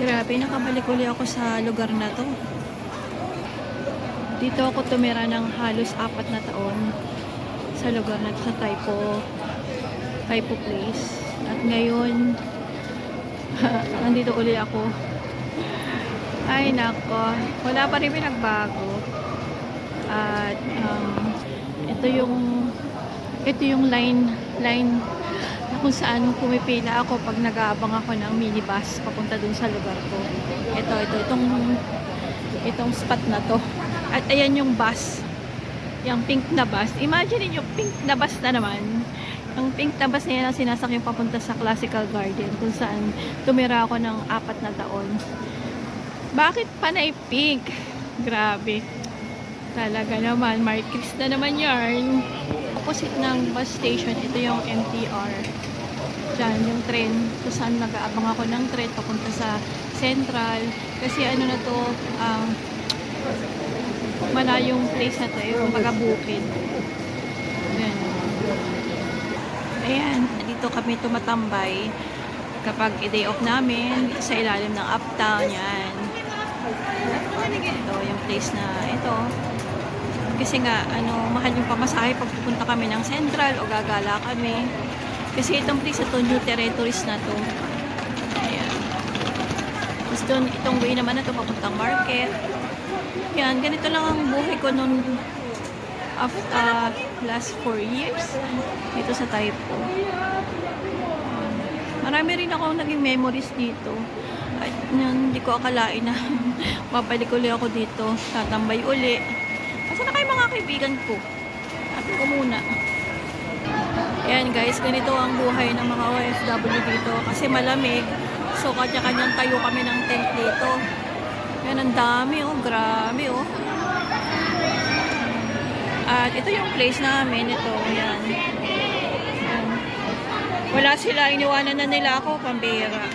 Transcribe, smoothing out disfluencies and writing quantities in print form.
Grabe, nakabalik uli ako sa lugar na to. Dito ako tumira ng halos 4 na taon sa lugar na to, sa Taipo Place. At ngayon, nandito uli ako. Ay nako, wala pa rin pinagbago. At ito yung line na kung saan pumipila ako pag nag-aabang ako ng minibus papunta dun sa lugar ko. Itong spot na to. At ayan yung bus, yung pink na bus. Imagine yung pink na bus na naman. Ang pink na bus na yan ang sinasakyan papunta sa Classical Garden kung saan tumira ako ng 4 na taon. Bakit panay pink? Grabe. Talaga naman, Marquis na naman yarn. Opposite ng bus station, ito yung MTR. Diyan, yung train. Kung saan nag-aabang ako ng train papunta sa Central. Kasi ano na to, malayong place na to, yung mga bukid. Ayan, dito kami tumatambay kapag i-day off namin sa ilalim ng uptown. Yan. Ito yung place na ito. Kasi nga, mahal yung pamasahe pag pupunta kami ng Central o gagala kami. Kasi itong place na to, new territories na to. Ayan. Tapos doon, itong way naman na to, papuntang market. Yan, ganito lang ang buhay ko noon after last 4 years dito sa Taipo. Marami rin ako naging memories dito. At hindi ko akalain na mabalik uli ako dito, tatambay uli. Kasi na kayo mga kaibigan ko. Atin ko muna. Ayan guys, ganito ang buhay ng mga OFW dito. Kasi malamig. So kanya-kanyang tayo kami ng tent dito. Ayan, ang dami oh. Grabe oh. At ito yung place namin. Ito, ayan. Ayan. Wala sila. Iniwanan na nila ako. Pambira.